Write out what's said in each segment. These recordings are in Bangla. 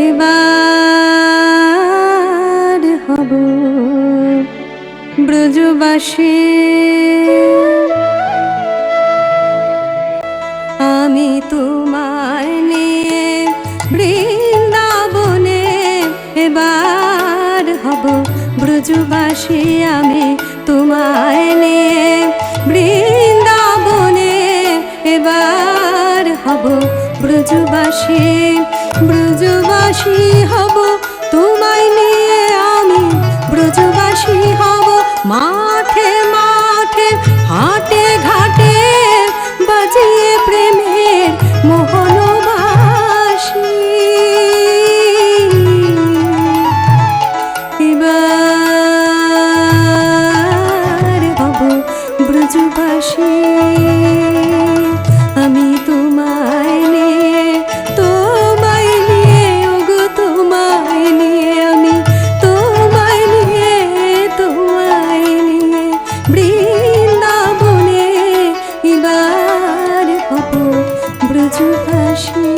এবার হব ব্রজবাসী, আমি তোমায় নিয়ে বৃন্দাবনে এবার হব ব্রজবাসী, আমি তোমায় নিয়ে বৃন্দাবনে এবার হব ব্রজবাসী, ব্রজবাসী হব তোমায় নিয়ে আমি ব্রজবাসী হব, মাঠে মাঠে হাটে ঘাটে বাজিয়ে প্রেমের মোহনবাসী, এবার হব ব্রজবাসী, আমি তোমায় নিয়ে তোমায় নিয়ে ওগো তোমায় নিয়ে, আমি তোমায় নিয়ে তোমায় নিয়ে বৃন্দাবনে এবার হব ব্রজবাসী।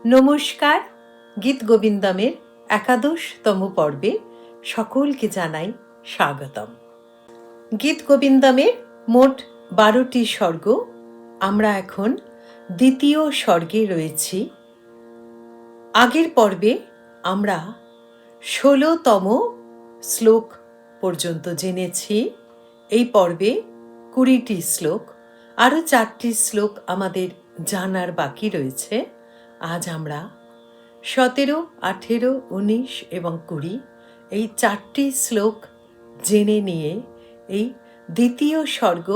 নমস্কার, গীত গোবিন্দমের একাদশতম পর্বে সকলকে জানাই স্বাগতম। গীত গোবিন্দমের মোট 12টি সর্গ, আমরা এখন দ্বিতীয় সর্গে রয়েছি। আগের পর্বে আমরা 16তম শ্লোক পর্যন্ত জেনেছি। এই পর্বে 20টি শ্লোক, আরও 4টি শ্লোক আমাদের জানার বাকি রয়েছে। আজ আমরা 17, 18, 19 এবং 20 এই 4টি শ্লোক জেনে নিয়ে এই দ্বিতীয় সর্গ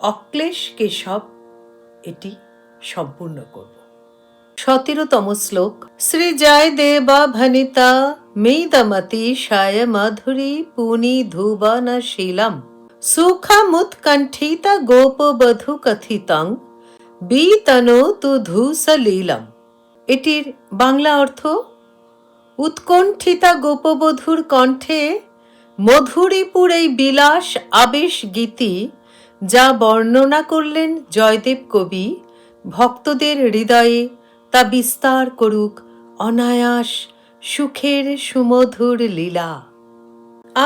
অক্লেশ কেশব এটি সম্পূর্ণ করব। 17তম শ্লোক। শ্রী জয় দেবা ভনিতা মেদমতি শায় মাধুরী পুনি ধুবন শীলম সুখমুৎকণ্ঠিতা গোপবধূ কথিতং বিতনো তু ধূসলীলম। এটির বাংলা অর্থ: উৎকণ্ঠিতা গোপবধূর কণ্ঠে মধুরীপুর এই বিলাস আবেশ গীতি যা বর্ণনা করলেন জয়দেব কবি, ভক্তদের হৃদয়ে তা বিস্তার করুক অনায়াস সুখের সুমধুর লীলা।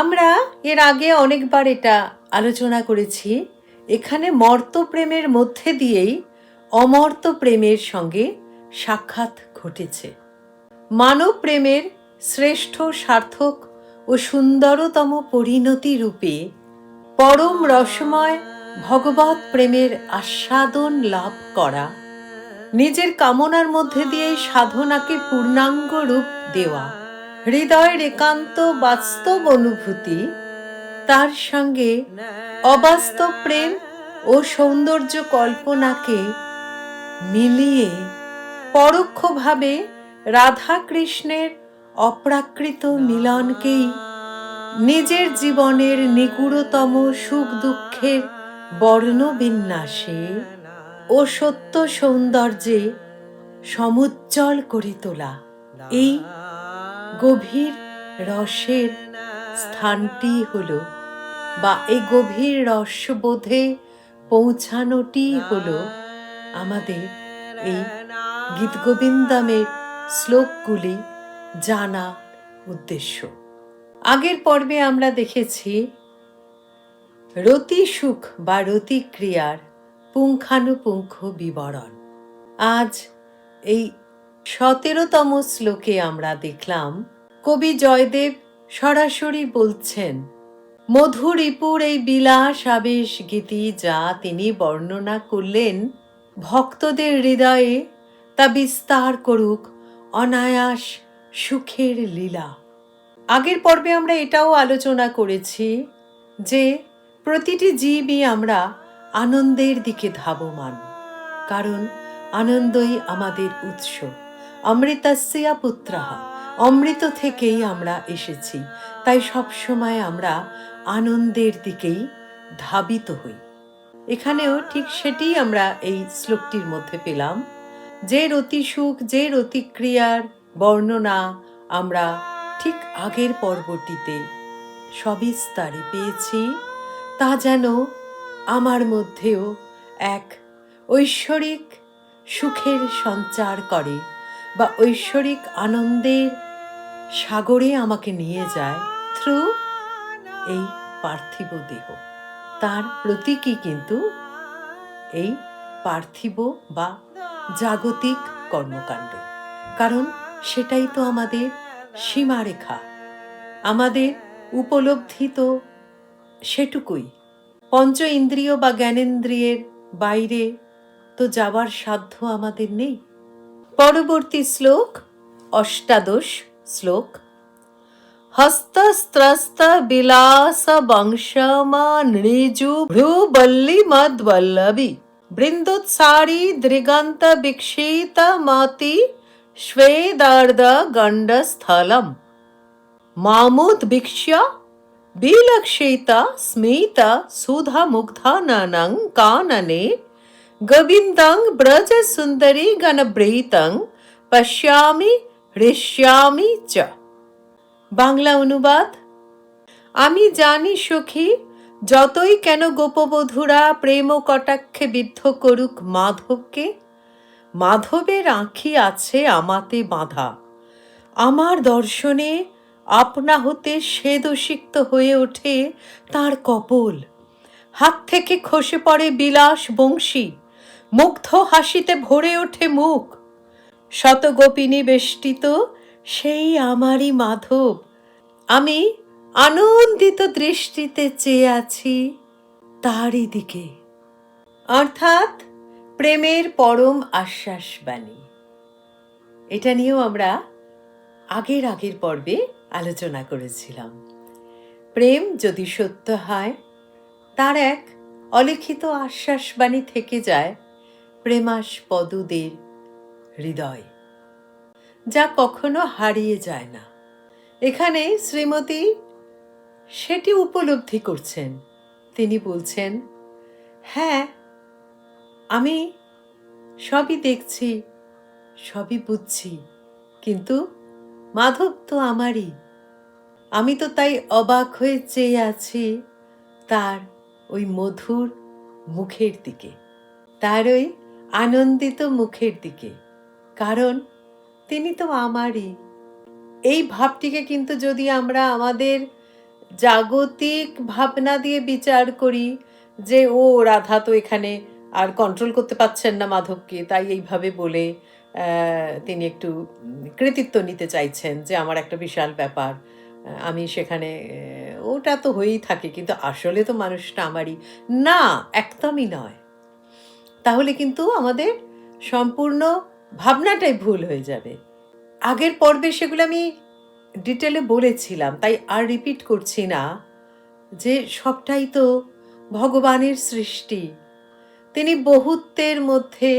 আমরা এর আগে অনেকবার এটা আলোচনা করেছি। এখানে মর্ত প্রেমের মধ্যে দিয়েই অমর্ত প্রেমের সঙ্গে সাক্ষাৎ ঘটেছে। মানব প্রেমের শ্রেষ্ঠ সার্থক ও সুন্দরতম পরিণতি রূপে পরম রসময় ভগবৎ প্রেমের আস্বাদন লাভ করা, নিজের কামনার মধ্যে দিয়ে সাধনাকে পূর্ণাঙ্গ রূপ দেওয়া, হৃদয়ের একান্ত বাস্তব অনুভূতি, তার সঙ্গে অবাস্তব প্রেম ও সৌন্দর্য কল্পনাকে মিলিয়ে পরোক্ষভাবে রাধা কৃষ্ণের অপ্রাকৃত মিলনকেই নিজের জীবনের নিগুড়তম সুখ দুঃখের বর্ণবিন্যাসে ও সত্য সৌন্দর্যে সমুজ্জ্বল করে তোলা এই গভীর রসের স্থানটি হলো, বা এই গভীর রসবোধে পৌঁছানোটি হলো আমাদের এই গীতগোবিন্দমের শ্লোকগুলি জানা উদ্দেশ্য। আগের পর্বে আমরা দেখেছি রতি সুখ বা রতিক্রিয়ার পুঙ্খানুপুঙ্খ বিবরণ। আজ এই 17তম শ্লোকে আমরা দেখলাম কবি জয়দেব সরাসরি বলছেন মধুরিপুর এই বিলাস আবেশ গীতি যা তিনি বর্ণনা করলেন ভক্তদের হৃদয়ে তা বিস্তার করুক অনায়াস সুখের লীলা। আগের পর্বে আমরা এটাও আলোচনা করেছি যে প্রতিটি জীবই আমরা আনন্দের দিকে ধাবমান, কারণ আনন্দই আমাদের উৎস। অমৃতস্য পুত্রঃ, অমৃত থেকেই আমরা এসেছি, তাই সবসময় আমরা আনন্দের দিকেই ধাবিত হই। এখানেও ঠিক সেটিই আমরা এই শ্লোকটির মধ্যে পেলাম, যে রতি সুখ, যে রতিক্রিয়ার বর্ণনা আমরা ঠিক আগের পর্বটিতে সবিস্তারে পেয়েছি, তা যেন আমার মধ্যেও এক ঐশ্বরিক সুখের সঞ্চার করে বা ঐশ্বরিক আনন্দের সাগরে আমাকে নিয়ে যায় থ্রু এই পার্থিব দেহ। তার প্রতীকই কিন্তু এই পার্থিব বা জাগতিক কর্মকাণ্ড, কারণ সেটাই তো আমাদের সীমারেখা, আমাদের উপলব্ধি তো সেটুকুই। পঞ্চ ইন্দ্রিয় বা জ্ঞানেন্দ্রিয়ের বাইরে তো যাবার সাধ্য আমাদের নেই। পরবর্তী শ্লোক 18 শ্লোক। হস্তস্ত্রস্ত বিলাস বংশমা নৃজু ভ্রুবল্লী মদ্বল্লভী বৃন্দোৎসারী দৃগন্ত বিক্ষিত মতি স্বেদার্ধ গণ্ডস্থলম মামুদ্বিক্ষ্য বিলক্ষিত স্মিত সুধা মুগ্ধাননং কাননে গোবিন্দং ব্রজ সুন্দরী গণবৃতং পশ্যামি হৃষ্যামি চ। বাংলা অনুবাদ। আমি জানি সখী, যতই কেন গোপবধূরা প্রেম কটাক্ষে বিদ্ধ করুক মাধবকে, মাধবের আঁখি আছে আমাতে বাঁধা। আমার দর্শনে আপনা হতে সে দোষিক্ত হয়ে ওঠে তার কপোল, হাত থেকে খসে পড়ে বিলাস বংশী, মুগ্ধ হাসিতে ভরে ওঠে মুখ। শত গোপিনী বেষ্টিত সেই আমারই মাধব, আমি আনন্দিত দৃষ্টিতে চেয়ে আছি তারই দিকে। অর্থাৎ প্রেমের পরম আশ্বাস বাণী। এটা নিয়েও আমরা আগের পর্বে আলোচনা করেছিলাম। প্রেম যদি সত্য হয়, তার এক অলিখিত আশ্বাসবাণী থেকে যায় প্রেমাস্পদদের হৃদয়, যা কখনো হারিয়ে যায় না। এখানে শ্রীমতী সেটি উপলব্ধি করছেন। তিনি বলছেন, হ্যাঁ, আমি সবই দেখছি, সবই বুঝছি, কিন্তু মাধব তো আমারই। আমি তো তাই অবাক হয়ে চেয়ে আছি তার ওই মধুর মুখের দিকে, তার ওই আনন্দিত মুখের দিকে, কারণ তিনি তো আমারই। এই ভাবটিকে কিন্তু যদি আমরা আমাদের জাগতিক ভাবনা দিয়ে বিচার করি যে ও রাধা তো এখানে আর কন্ট্রোল করতে পারছেন না মাধবকে, তাই এইভাবে বলে তিনি একটু কৃতিত্ব নিতে চাইছেন যে আমার একটা বিশাল ব্যাপার, আমি সেখানে, ওটা তো হয়েই থাকে, কিন্তু আসলে তো মানুষটা আমারই না, একদমই নয়। তাহলে কিন্তু আমাদের সম্পূর্ণ ভাবনাটাই ভুল হয়ে যাবে। আগের পর্বে সেগুলো আমি ডিটেলে বলেছিলাম, তাই আর রিপিট করছি না, যে সবটাই তো ভগবানের সৃষ্টি। তিনি বহুত্বের মধ্যে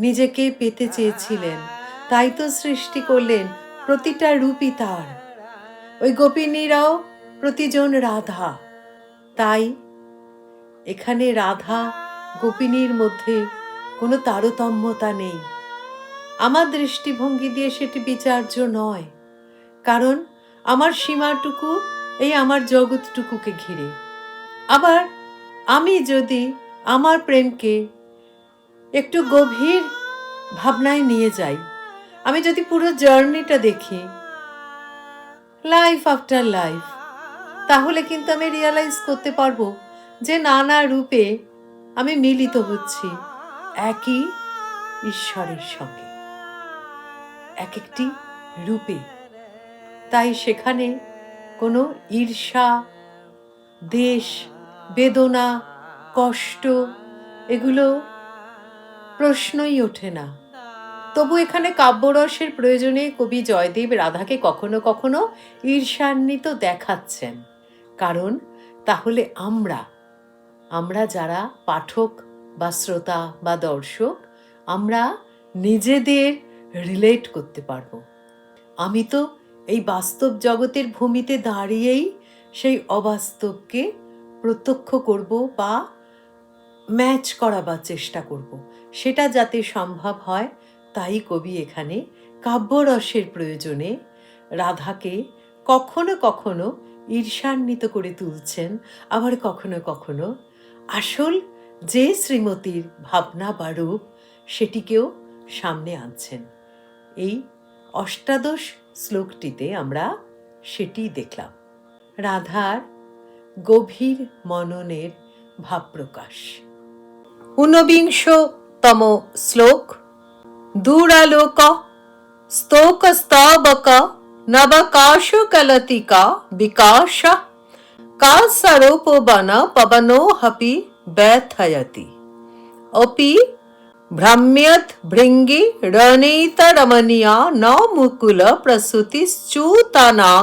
নিজেকে পেতে চেয়েছিলেন, তাই তো সৃষ্টি করলেন প্রতিটা রূপই তার। ওই গোপিনীরাও প্রতিজন রাধা, তাই এখানে রাধা গোপিনীর মধ্যে কোনো তারতম্যতা নেই। আমার দৃষ্টিভঙ্গি দিয়ে সেটি বিচার্য নয়, কারণ আমার সীমাটুকু এই আমার জগৎটুকুকে ঘিরে। আবার আমি যদি আমার প্রেমকে একটু গভীর ভাবনায় নিয়ে যাই, আমি যদি পুরো জার্নিটা দেখি, লাইফ আফটার লাইফ, তাহলে কিন্তু আমি রিয়ালাইজ করতে পারবো যে নানা রূপে আমি মিলিত হচ্ছি একই ঈশ্বরের সঙ্গে, এক একটি রূপে। তাই সেখানে কোনো ঈর্ষা, দেশ, বেদনা, কষ্ট এগুলো প্রশ্নই ওঠে না। তবু এখানে কাব্যরসের প্রয়োজনে কবি জয়দেব রাধাকে কখনো কখনো ঈর্ষান্বিত দেখাচ্ছেন, কারণ তাহলে আমরা যারা পাঠক বা শ্রোতা বা দর্শক, আমরা নিজেদের রিলেট করতে পারবো। আমি তো এই বাস্তব জগতের ভূমিতে দাঁড়িয়েই সেই অবাস্তবকে প্রত্যক্ষ করব বা ম্যাচ করাবার চেষ্টা করব। সেটা যাতে সম্ভব হয়, তাই কবি এখানে কাব্যরসের প্রয়োজনে রাধাকে কখনো কখনো ঈর্ষান্বিত করে তুলছেন, আবার কখনো কখনো আসল যে শ্রীমতীর ভাবনা বা রূপ সেটিকেও সামনে আনছেন। এই অষ্টাদশ শ্লোকটিতে আমরা সেটি দেখলাম, রাধার গভীর মননের ভাবপ্রকাশ। ঊনবিংশতম শ্লোক। দূরালোক স্তোক স্তবক নবকাশকলতিকা বিকাশ কালসরোপবন পবনো হপি ব্যথয়তি অপি ভ্রম্যত ভৃঙ্গি রণিত রমণীয়া ন মুকুল প্রসূতিশ্চূতানাং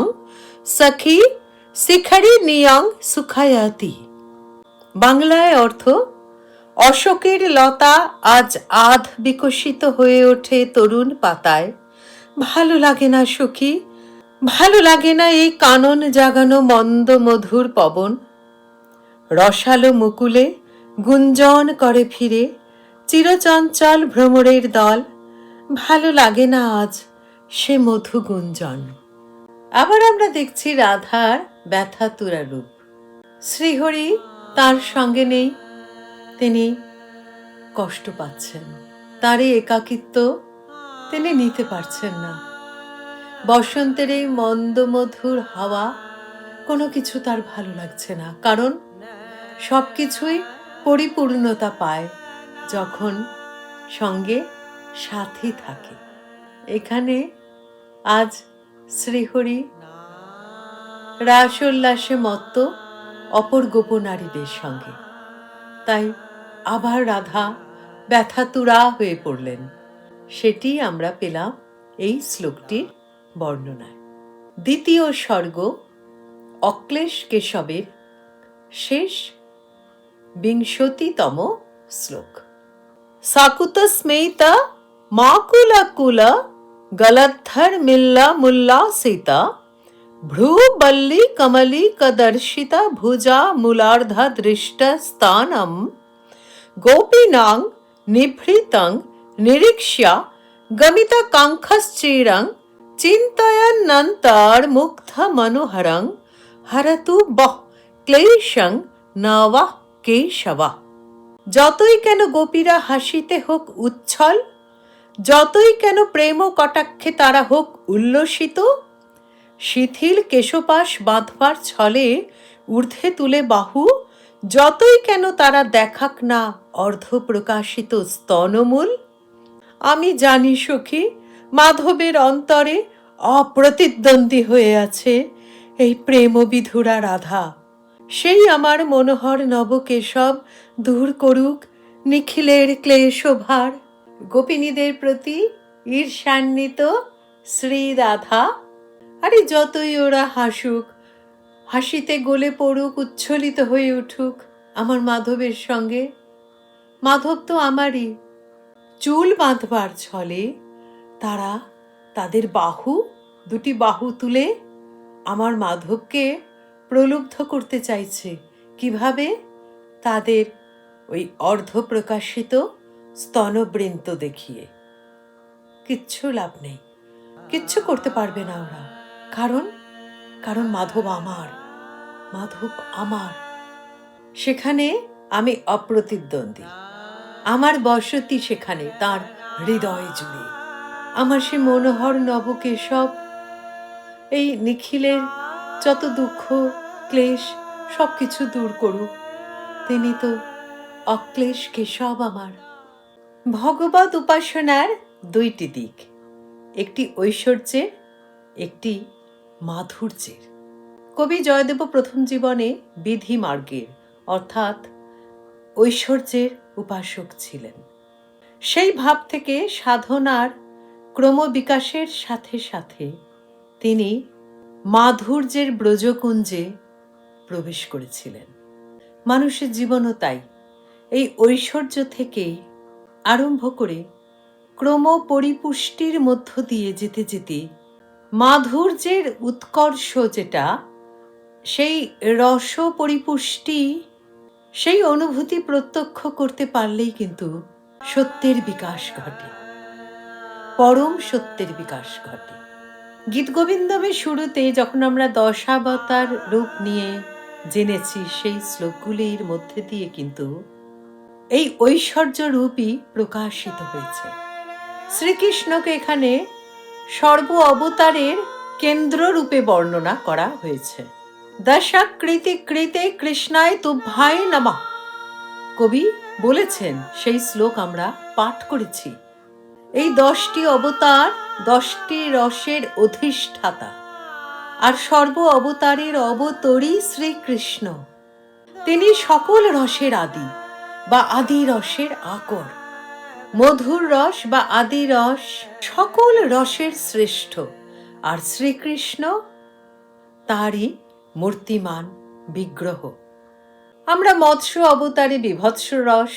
সখী শিখরি নিয়াং সুখায়াতি। বাংলায় অর্থ: অশোকের লতা আজ আধ বিকশিত হয়ে ওঠে তরুণ পাতায়। ভালো লাগে না সখী, ভালো লাগে না এই কানন জাগানো মন্দ মধুর পবন। রসালো মুকুলে গুঞ্জন করে ফিরে চিরচঞ্চল ভ্রমরের দল। ভালো লাগে না আজ সে মধু গুঞ্জন। আবার আমরা দেখছি রাধার ব্যথাতুরা রূপ। শ্রীহরি তার সঙ্গে নেই, তিনি কষ্ট পাচ্ছেন, তার এই একাকিত্ব তিনি নিতে পারছেন না। বসন্তের এই মন্দমধুর হাওয়া, কোনো কিছু তার ভালো লাগছে না, কারণ সবকিছুই পরিপূর্ণতা পায় যখন সঙ্গে সাথী থাকে। এখানে আজ শ্রীহরি রাসোল্লাসে মত্ত অপর গোপনারীদের সঙ্গে, তাই আবার রাধা ব্যথাতুরা হয়ে পড়লেন। সেটি আমরা পেলাম এই শ্লোকটির বর্ণনায়। দ্বিতীয় স্বর্গ অক্লেশ কেশবের শেষ 20তম শ্লোক। সাকুত স্মেত মাকুলাকুল গলদ্ধর মিল্লা মুল্লাসিতা ভ্রূবল্লী কমলী কদর্শিতা ভুজা মূলার্ধা দৃষ্ট স্থানম গোপীনাং নিভৃতং নিরীক্ষ্য গমিত কাঙ্ক্ষশ্চিরং চিন্তয়ন্নন্তর মুগ্ধ মনোহরং হরতু বহ ক্লেশং নবঃ কেশবা। যতই কেন গোপীরা হাসিতে হোক উচ্ছল, যতই কেন প্রেম কটাক্ষে তারা হোক উল্লসিত, শিথিল কেশপাশ বাঁধবার ছলে ঊর্ধ্বে তুলে বাহু, যতই কেন তারা দেখাক না অর্ধপ্রকাশিত স্তনমূল, আমি জানি সখী মাধবের অন্তরে অপ্রতিদ্বন্দ্বী হয়ে আছে এই প্রেমবিধুরা রাধা। সেই আমার মনোহর নবকেশব দূর করুক নিখিলের ক্লেশভার। গোপিনীদের প্রতি ঈর্ষান্বিত শ্রী রাধা, আরে যতই ওরা হাসুক, হাসিতে গলে পড়ুক, উচ্ছ্বলিত হয়ে উঠুক আমার মাধবের সঙ্গে, মাধব তো আমারই। চুল বাঁধবার ছলে তারা তাদের দুটি বাহু তুলে আমার মাধবকে প্রলুব্ধ করতে চাইছে। কিভাবে? তাদের ওই অর্ধপ্রকাশিত স্তনবৃন্ত দেখিয়ে। কিচ্ছু লাভ নেই, কিচ্ছু করতে পারবে না ওরা। কারণ কারণ মাধব আমার, মাধব আমার। সেখানে আমি অপ্রতিদ্বন্দ্বী, আমার বসতি সেখানে তার হৃদয় জুড়ে। আমার সে মনোহর নবকেশব এই নিখিলের যত দুঃখ ক্লেশ সব কিছু দূর করুক। তিনি তো অক্লেশ কেশব আমার। ভগবত উপাসনার দুইটি দিক, একটি ঐশ্বর্যের, একটি মাধুর্যের। কবি জয়দেব প্রথম জীবনে বিধি মার্গের অর্থাৎ ঐশ্বর্যের উপাসক ছিলেন। সেই ভাব থেকে সাধনার ক্রমবিকাশের সাথে সাথে তিনি মাধুর্যের ব্রজকুঞ্জে প্রবেশ করেছিলেন। মানুষের জীবনও তাই, এই ঐশ্বর্য থেকে আরম্ভ করে ক্রম পরিপুষ্টির মধ্য দিয়ে যেতে যেতে মাধুর্যের উৎকর্ষ যেটা, সেই রস পরিপুষ্টি, সেই অনুভূতি প্রত্যক্ষ করতে পারলেই কিন্তু সত্যের বিকাশ ঘটে, পরম সত্যের বিকাশ ঘটে। গীতগোবিন্দমের শুরুতে যখন আমরা দশাবতার রূপ নিয়ে জেনেছি, সেই শ্লোকগুলির মধ্যে দিয়ে কিন্তু এই ঐশ্বর্য রূপই প্রকাশিত হয়েছে। শ্রীকৃষ্ণকে এখানে সর্ব অবতারের কেন্দ্র রূপে বর্ণনা করা হয়েছে। দশাকৃতি কৃতে কৃষ্ণায় তুভ্যায় নমঃ, কবি বলেছেন, সেই শ্লোক আমরা পাঠ করেছি। এই 10টি অবতার 10টি রসের অধিষ্ঠাতা, আর সর্ব অবতারের অবতরী শ্রীকৃষ্ণ। তিনি সকল রসের আদি বা আদি রসের আকর। মধুর রস বা আদি রস সকল রসের শ্রেষ্ঠ, আর শ্রীকৃষ্ণ তারই মূর্তিমান বিগ্রহ। আমরা মৎস্য অবতারে বিভৎস রস,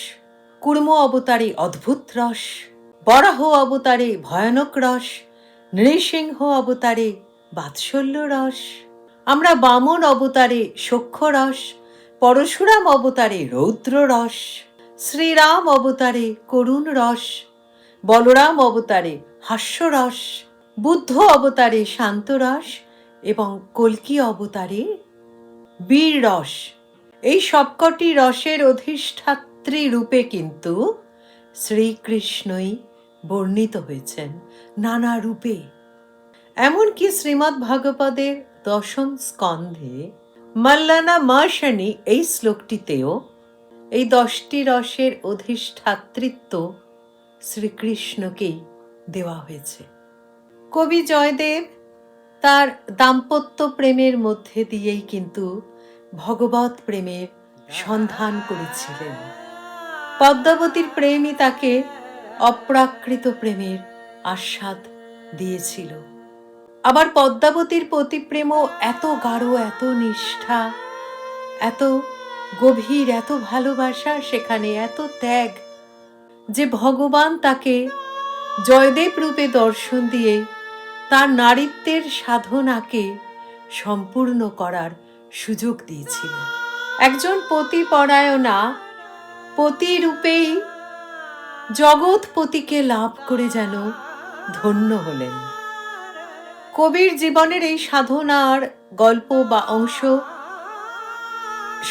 কুর্ম অবতারে অদ্ভুত রস, বরাহ অবতারে ভয়ানক রস, নৃসিংহ অবতারে বাৎসল্য রস, আমরা বামন অবতারে সখ্য রস, পরশুরাম অবতারে রৌদ্র রস, শ্রীরাম অবতারে করুণ রস, বলরাম অবতারে হাস্যরস, বুদ্ধ অবতারে শান্ত রস এবং কল্কি অবতারে বীর রস। এই সবকটি রসের অধিষ্ঠাত্রী রূপে কিন্তু শ্রীকৃষ্ণই বর্ণিত হয়েছেন নানা রূপে। এমনকি শ্রীমদ্ ভাগবতের 10ম স্কন্ধে মল্লানা মাশনি এই শ্লোকটিতেও এই 10টি রসের অধিষ্ঠাত্রিত্ব শ্রীকৃষ্ণকেই দেওয়া হয়েছে। কবি জয়দেব তার দাম্পত্য প্রেমের মধ্যে দিয়েই কিন্তু ভগবত প্রেমের সন্ধান করেছিলেন। পদ্মাবতীর প্রেমই তাকে অপ্রাকৃত প্রেমের আস্বাদ দিয়েছিল। আবার পদ্মাবতীর পতিপ্রেমও এত গাঢ়, এত নিষ্ঠা, এত গভীর, এত ভালোবাসা, সেখানে এত ত্যাগ, যে ভগবান তাকে জয়দেব রূপে দর্শন দিয়ে তার নারীত্বের সাধনাকে সম্পূর্ণ করার সুযোগ দিয়েছিলেন। একজন পতিপরায়ণা পতি রূপেই জগৎপতিকে লাভ করে যেন ধন্য হলেন। কবির জীবনের এই সাধনার গল্প বা অংশ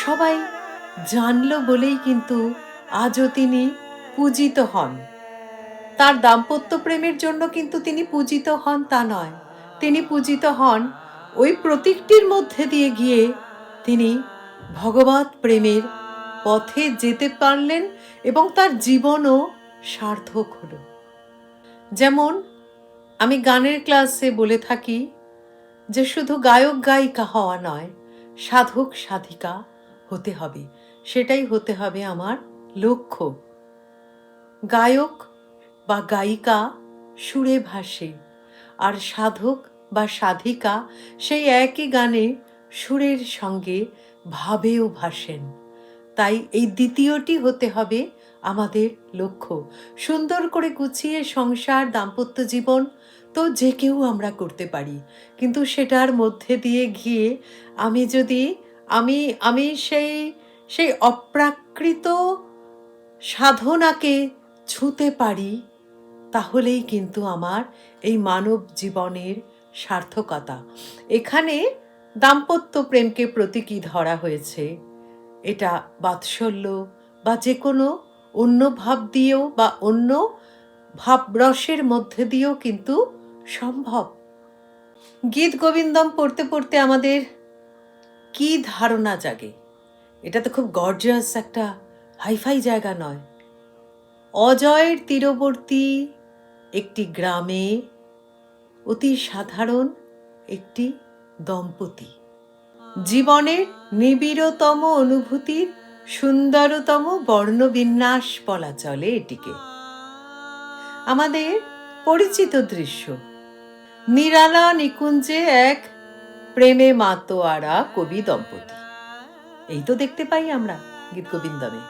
সবাই জানল বলেই কিন্তু আজও তিনি পূজিত হন। তার দাম্পত্য প্রেমের জন্য কিন্তু তিনি পূজিত হন তা নয়, তিনি পূজিত হন ওই প্রতীকটির মধ্যে দিয়ে গিয়ে তিনি ভগবত প্রেমের পথে যেতে পারলেন এবং তার জীবনও সার্থক হল। যেমন আমি গানের ক্লাসে বলে থাকি যে শুধু গায়ক গায়িকা হওয়া নয়, সাধক সাধিকা হতে হবে, সেটাই হতে হবে আমার লক্ষ্য। গায়ক বা গায়িকা সুরে ভাসে, আর সাধক বা সাধিকা সেই একই গানে সুরের সঙ্গে ভাবেও ভাসেন। তাই এই দ্বিতীয়টি হতে হবে আমাদের লক্ষ্য। সুন্দর করে গুছিয়ে সংসার, দাম্পত্য জীবন তো যে কেউ আমরা করতে পারি, কিন্তু সেটার মধ্যে দিয়ে গিয়ে আমি যদি আমি সেই অপ্রাকৃত সাধনাকে ছুঁতে পারি, তাহলেই কিন্তু আমার এই মানব জীবনের সার্থকতা। এখানে দাম্পত্য প্রেমকে প্রতীকী ধরা হয়েছে। এটা বাৎসল্য বা যে কোনো অন্য ভাব দিয়েও বা অন্য ভাবরসের মধ্যে দিয়েও কিন্তু সম্ভব। গীত গোবিন্দম পড়তে পড়তে আমাদের কি ধারণা জাগে? এটা তো খুব গর্জিয়াস একটা হাইফাই জায়গা নয়। অজয়ের তীরবর্তী একটি গ্রামে অতি সাধারণ একটি দম্পতি, জীবনের নিবিড়তম অনুভূতির সুন্দরতম বর্ণবিন্যাস বলা চলে এটিকে। আমাদের পরিচিত দৃশ্য, নিরালা নিকুঞ্জে এক প্রেমে মাতোয়ারা কবি দম্পতি, এই তো দেখতে পাই আমরা গীতগোবিন্দমে।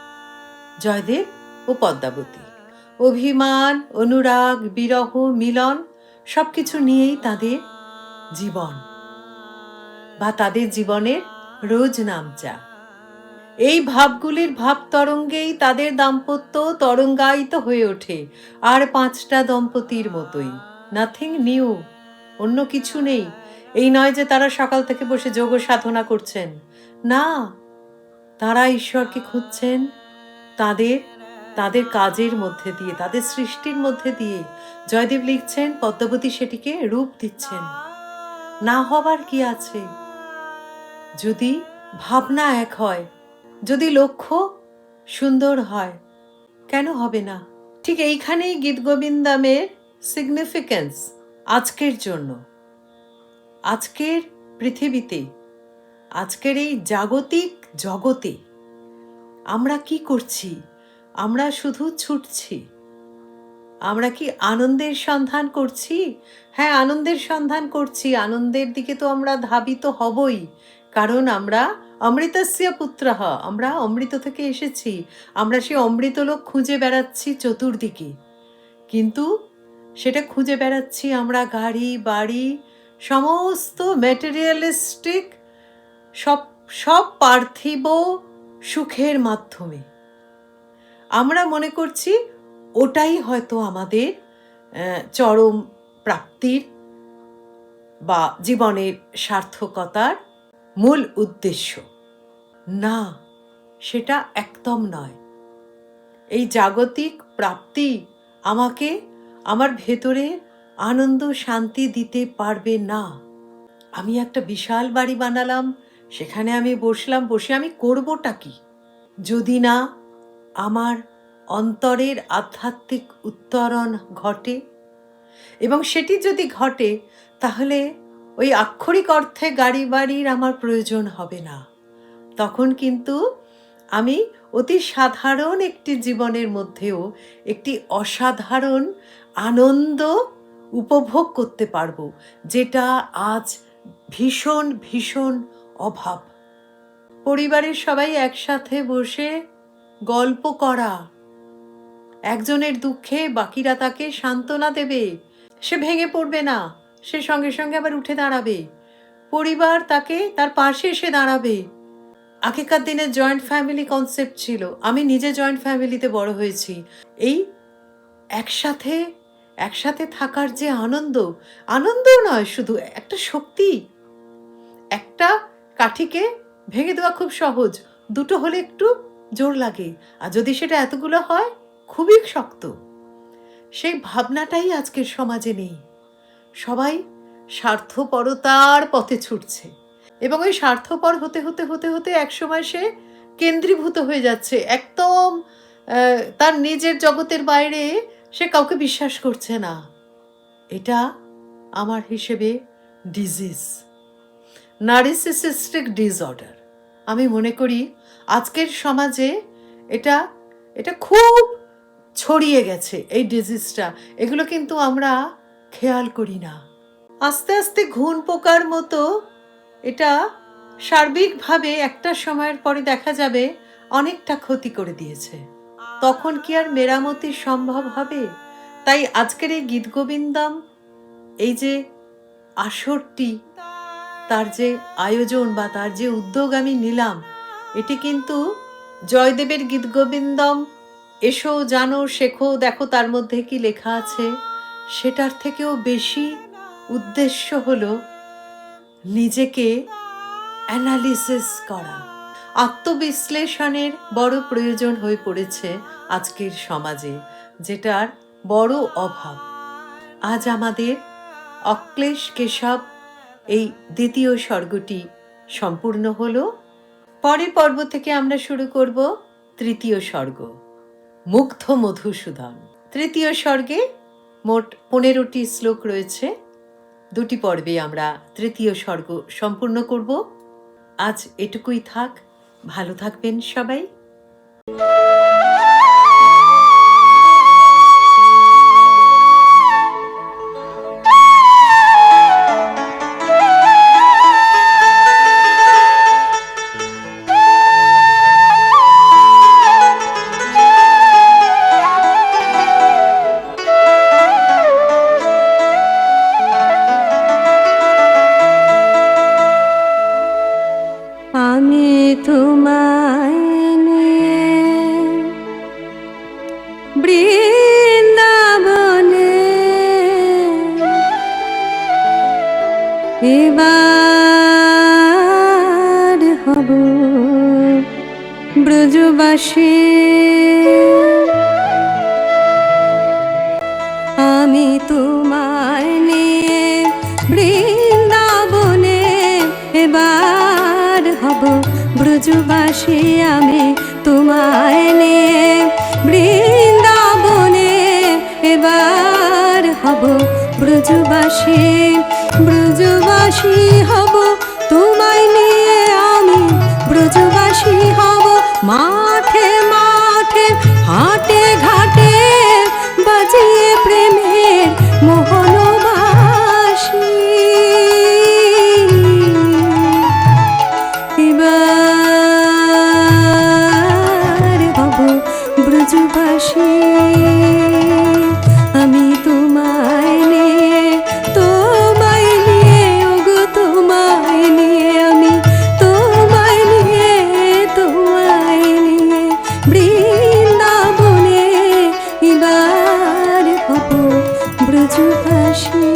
জয়দেব ও পদ্মাবতী, অভিমান, অনুরাগ, বিরহ, মিলন সবকিছু নিয়েই তাদের জীবন বা তাদের জীবনের রোজ নামচা। এই ভাবগুলির ভাব তরঙ্গেই তাদের দাম্পত্য তরঙ্গায়িত হয়ে ওঠে, আর পাঁচটা দম্পতির মতোই। নাথিং নিউ, অন্য কিছু নেই। এই নয় যে তারা সকাল থেকে বসে যোগ সাধনা করছেন, না, তারা ঈশ্বরকে খুঁজছেন তাদের তাদের কাজের মধ্যে দিয়ে, তাদের সৃষ্টির মধ্যে দিয়ে। জয়দেব লিখছেন, পদ্মাবতী সেটিকে রূপ দিচ্ছেন। না হবার কি আছে? যদি ভাবনা এক হয়, যদি লক্ষ্য সুন্দর হয়, কেন হবে না? ঠিক এইখানেই গীতগোবিন্দমের সিগনিফিকেন্স আজকের জন্য, আজকের পৃথিবীতে, আজকের এই জাগতিক জগতে আমরা কি করছি? আমরা শুধু ছুটছি। আমরা কি আনন্দের সন্ধান করছি? হ্যাঁ, আনন্দের সন্ধান করছি। আনন্দের দিকে তো আমরা ধাবিত হবই, কারণ আমরা অমৃতস্য পুত্রঃ, আমরা অমৃত থেকে এসেছি। আমরা সেই অমৃতলোক খুঁজে বেড়াচ্ছি চতুর্দিকে, কিন্তু সেটা খুঁজে বেড়াচ্ছি আমরা গাড়ি বাড়ি সমস্ত ম্যাটেরিয়ালিস্টিক সব সব পার্থিব সুখের মাধ্যমে। আমরা মনে করছি ওটাই হয়তো আমাদের চরম প্রাপ্তির বা জীবনের সার্থকতার মূল উদ্দেশ্য। না, সেটা একদম নয়। এই জাগতিক প্রাপ্তি আমাকে আমার ভেতরে আনন্দ শান্তি দিতে পারবে না। আমি একটা বিশাল বাড়ি বানালাম, সেখানে আমি বসলাম, বসে আমি করবোটা কি যদি না আমার অন্তরের আধ্যাত্মিক উত্তরণ ঘটে? এবং সেটি যদি ঘটে, তাহলে ওই আক্ষরিক অর্থে গাড়ি বাড়ির আমার প্রয়োজন হবে না। তখন কিন্তু আমি অতি সাধারণ একটি জীবনের মধ্যেও একটি অসাধারণ আনন্দ উপভোগ করতে পারবো, যেটা আজ ভীষণ ভীষণ অভাব। পরিবারের সবাই একসাথে বসে গল্প করা, একজনের দুঃখে বাকিরা তাকে সান্ত্বনা দেবে, সে ভেঙে পড়বে না, সে সঙ্গে সঙ্গে আবার উঠে দাঁড়াবে, পরিবার তাকে তার পাশে এসে দাঁড়াবে। আগেকার দিনে জয়েন্ট ফ্যামিলি কনসেপ্ট ছিল, আমি নিজে জয়েন্ট ফ্যামিলিতে বড় হয়েছি। এই একসাথে একসাথে থাকার যে আনন্দ, আনন্দ নয় শুধু, একটা শক্তি। একটা কাঠিকে ভেঙে দেওয়া খুব সহজ, দুটো হলে একটু জোর লাগে, আর যদি সেটা এতগুলো হয় খুবই শক্ত। সেই ভাবনাটাই আজকের সমাজে নেই। সবাই স্বার্থপরতার পথে ছুটছে, এবং ওই স্বার্থপর হতে হতে হতে হতে একসময় সে কেন্দ্রীভূত হয়ে যাচ্ছে, একদম তার নিজের জগতের বাইরে সে কাউকে বিশ্বাস করছে না। এটা আমার হিসেবে ডিজিজ, নার্সিসিস্টিক ডিসঅর্ডার। আমি মনে করি আজকের সমাজে এটা এটা খুব ছড়িয়ে গেছে, এই ডিজিজটা। এগুলো কিন্তু আমরা খেয়াল করি না। আস্তে আস্তে ঘুণ পোকার মতো এটা সার্বিকভাবে একটা সময়ের পরে দেখা যাবে অনেকটা ক্ষতি করে দিয়েছে। তখন কি আর মেরামতি সম্ভব হবে? তাই আজকের এই গীতগোবিন্দম, এই যে আসরটি, তার যে আয়োজন বা তার যে উদ্যোগ আমি নিলাম, এটি কিন্তু জয়দেবের গীতগোবিন্দম এসো জানো শেখো দেখো তার মধ্যে কি লেখা আছে, সেটার থেকেও বেশি উদ্দেশ্য হলো নিজেকে অ্যানালিসিস করা। আত্মবিশ্লেষণের বড় প্রয়োজন হয়ে পড়েছে আজকের সমাজে, যেটার বড় অভাব। আজ আমাদের অক্লেশ কেশব এই দ্বিতীয় স্বর্গটি সম্পূর্ণ হলো। পরের পর্ব থেকে আমরা শুরু করব তৃতীয় স্বর্গ, মুগ্ধ মধুসূদন। তৃতীয় স্বর্গে মোট 15টি শ্লোক রয়েছে। 2টি পর্বে আমরা তৃতীয় স্বর্গ সম্পূর্ণ করব। আজ এটুকুই থাক, ভালো থাকবেন সবাই। আমি তোমায় নিয়ে বৃন্দাবনে এবার হব ব্রজবাসী। আমি তোমায় নিয়ে বৃন্দাবনে এবার হব ব্রজবাসী। আমি তোমায় নিয়ে বৃন্দাবনে এবার হব ব্রজবাসী। ব্রজবাসী হব তোমায় নিয়ে আমি ব্রজবাসী হব। মাঠে মাঠে হাটে ঘাটে বাজিয়ে প্রেমের মোহনবাসী। এবার হব ব্রজবাসী। আমি তোমায় নিয়ে ওগো তোমায় নিয়ে, আমি তোমায় নিয়ে বৃন্দাবনে এবার হব ব্রজবাসী।